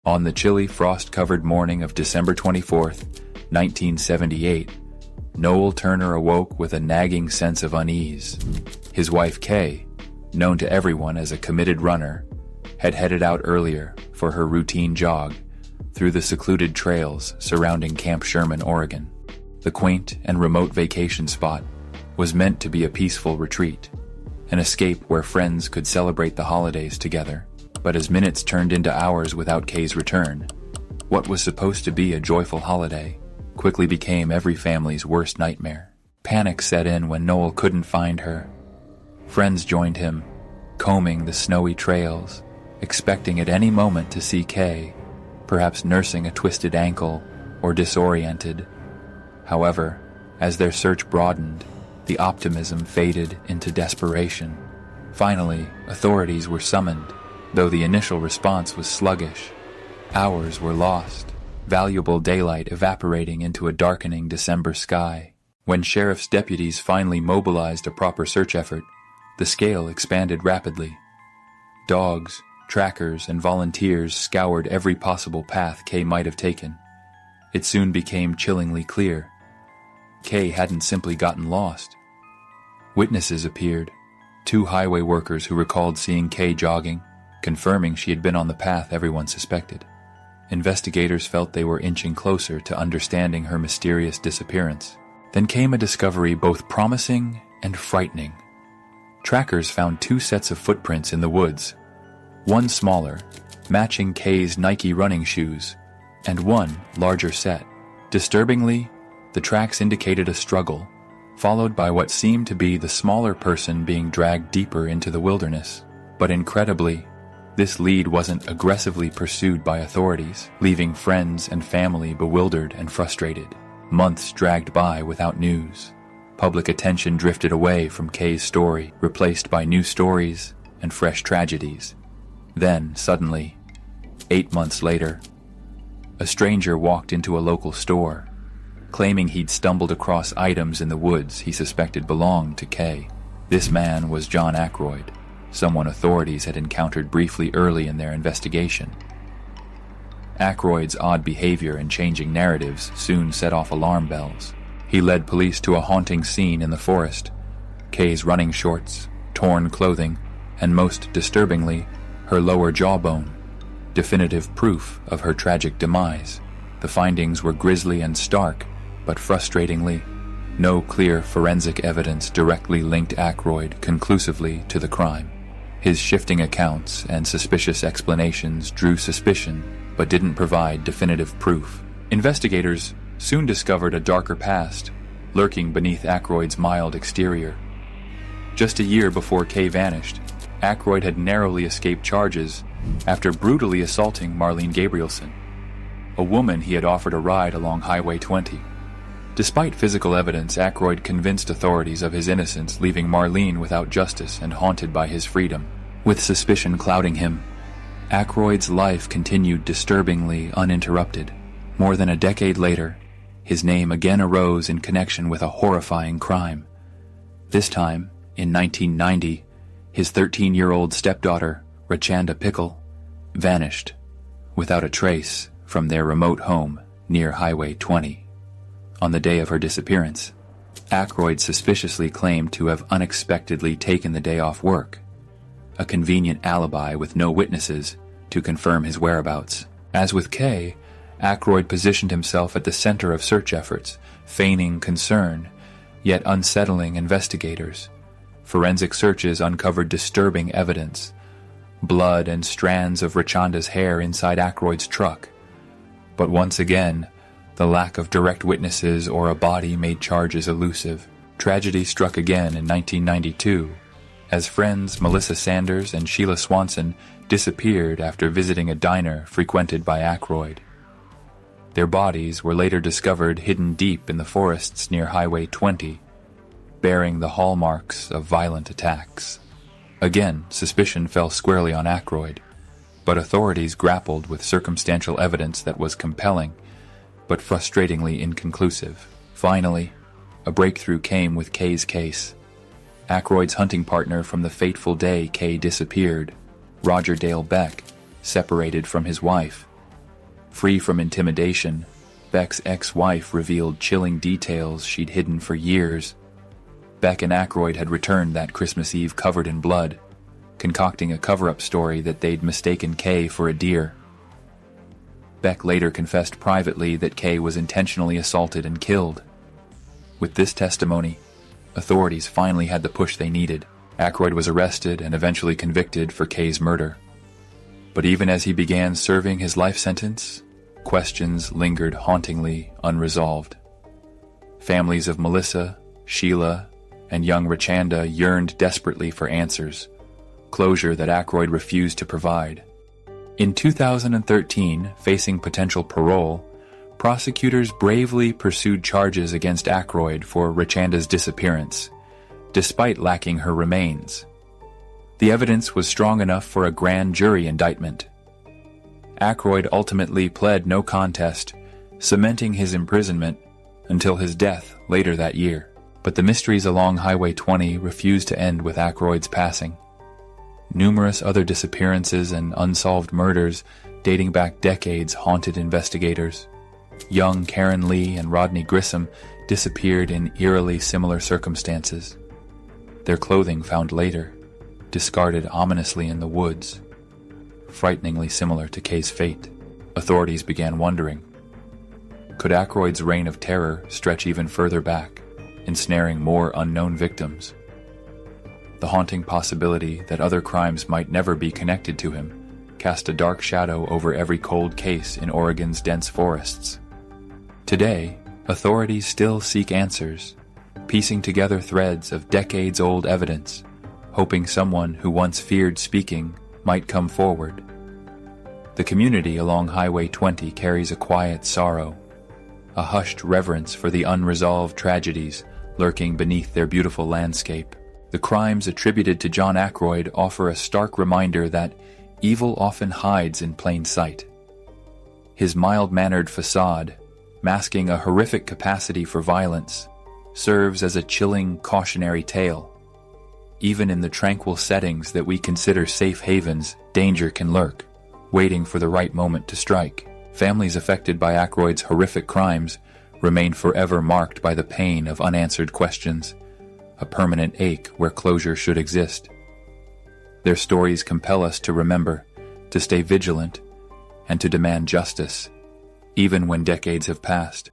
On the chilly, frost-covered morning of December 24th, 1978, Noel Turner awoke with a nagging sense of unease. His wife Kaye, known to everyone as a committed runner, had headed out earlier for her routine jog through the secluded trails surrounding Camp Sherman, Oregon. The quaint and remote vacation spot was meant to be a peaceful retreat, an escape where friends could celebrate the holidays together. But as minutes turned into hours without Kaye's return, what was supposed to be a joyful holiday quickly became every family's worst nightmare. Panic set in when Noel couldn't find her. Friends joined him, combing the snowy trails, expecting at any moment to see Kaye, perhaps nursing a twisted ankle or disoriented. However, as their search broadened, the optimism faded into desperation. Finally, authorities were summoned, though the initial response was sluggish. Hours were lost, valuable daylight evaporating into a darkening December sky. When sheriff's deputies finally mobilized a proper search effort, the scale expanded rapidly. Dogs, trackers, and volunteers scoured every possible path Kaye might have taken. It soon became chillingly clear. Kaye hadn't simply gotten lost. Witnesses appeared, 2 highway workers who recalled seeing Kaye jogging, confirming she had been on the path everyone suspected. Investigators felt they were inching closer to understanding her mysterious disappearance. Then came a discovery both promising and frightening. Trackers found 2 sets of footprints in the woods, one smaller, matching Kaye's Nike running shoes, and one larger set. Disturbingly, the tracks indicated a struggle, followed by what seemed to be the smaller person being dragged deeper into the wilderness. But incredibly, this lead wasn't aggressively pursued by authorities, leaving friends and family bewildered and frustrated. Months dragged by without news. Public attention drifted away from Kaye's story, replaced by new stories and fresh tragedies. Then, suddenly, 8 months later, a stranger walked into a local store, claiming he'd stumbled across items in the woods he suspected belonged to Kaye. This man was John Ackroyd, someone authorities had encountered briefly early in their investigation. Ackroyd's odd behavior and changing narratives soon set off alarm bells. He led police to a haunting scene in the forest: Kaye's running shorts, torn clothing, and most disturbingly, her lower jawbone, definitive proof of her tragic demise. The findings were grisly and stark, but frustratingly, no clear forensic evidence directly linked Ackroyd conclusively to the crime. His shifting accounts and suspicious explanations drew suspicion, but didn't provide definitive proof. Investigators soon discovered a darker past lurking beneath Ackroyd's mild exterior. Just a year before Kaye vanished, Ackroyd had narrowly escaped charges after brutally assaulting Marlene Gabrielson, a woman he had offered a ride along Highway 20. Despite physical evidence, Ackroyd convinced authorities of his innocence, leaving Marlene without justice and haunted by his freedom. With suspicion clouding him, Ackroyd's life continued disturbingly uninterrupted. More than a decade later, his name again arose in connection with a horrifying crime. This time, in 1990, his 13-year-old stepdaughter, Rachanda Pickle, vanished without a trace from their remote home near Highway 20. On the day of her disappearance, Ackroyd suspiciously claimed to have unexpectedly taken the day off work, a convenient alibi with no witnesses to confirm his whereabouts. As with Kaye, Ackroyd positioned himself at the center of search efforts, feigning concern, yet unsettling investigators. Forensic searches uncovered disturbing evidence: blood and strands of Rachanda's hair inside Ackroyd's truck. But once again, the lack of direct witnesses or a body made charges elusive. Tragedy struck again in 1992, as friends Melissa Sanders and Sheila Swanson disappeared after visiting a diner frequented by Ackroyd. Their bodies were later discovered hidden deep in the forests near Highway 20, bearing the hallmarks of violent attacks. Again, suspicion fell squarely on Ackroyd, but authorities grappled with circumstantial evidence that was compelling, but frustratingly inconclusive. Finally, a breakthrough came with Kaye's case. Ackroyd's hunting partner from the fateful day Kaye disappeared, Roger Dale Beck, separated from his wife, Free from intimidation, Beck's ex-wife revealed chilling details she'd hidden for years. Beck and Ackroyd had returned that Christmas Eve covered in blood, concocting a cover-up story that they'd mistaken Kaye for a deer. Beck later confessed privately that Kaye was intentionally assaulted and killed. With this testimony, authorities finally had the push they needed. Ackroyd was arrested and eventually convicted for Kaye's murder. But even as he began serving his life sentence, questions lingered hauntingly unresolved. Families of Melissa, Sheila, and young Rachanda yearned desperately for answers, closure that Ackroyd refused to provide. In 2013, facing potential parole, prosecutors bravely pursued charges against Ackroyd for Rachanda's disappearance, despite lacking her remains. The evidence was strong enough for a grand jury indictment. Ackroyd ultimately pled no contest, cementing his imprisonment until his death later that year. But the mysteries along Highway 20 refused to end with Ackroyd's passing. Numerous other disappearances and unsolved murders dating back decades haunted investigators. Young Karen Lee and Rodney Grissom disappeared in eerily similar circumstances. Their clothing found later, discarded ominously in the woods, frighteningly similar to Kaye's fate. Authorities began wondering, could Ackroyd's reign of terror stretch even further back, ensnaring more unknown victims? The haunting possibility that other crimes might never be connected to him cast a dark shadow over every cold case in Oregon's dense forests. Today, authorities still seek answers, piecing together threads of decades-old evidence, hoping someone who once feared speaking might come forward. The community along Highway 20 carries a quiet sorrow, a hushed reverence for the unresolved tragedies lurking beneath their beautiful landscape. The crimes attributed to John Ackroyd offer a stark reminder that evil often hides in plain sight. His mild-mannered facade, masking a horrific capacity for violence, serves as a chilling cautionary tale. Even in the tranquil settings that we consider safe havens, danger can lurk, waiting for the right moment to strike. Families affected by Ackroyd's horrific crimes remain forever marked by the pain of unanswered questions, a permanent ache where closure should exist. Their stories compel us to remember, to stay vigilant, and to demand justice, even when decades have passed.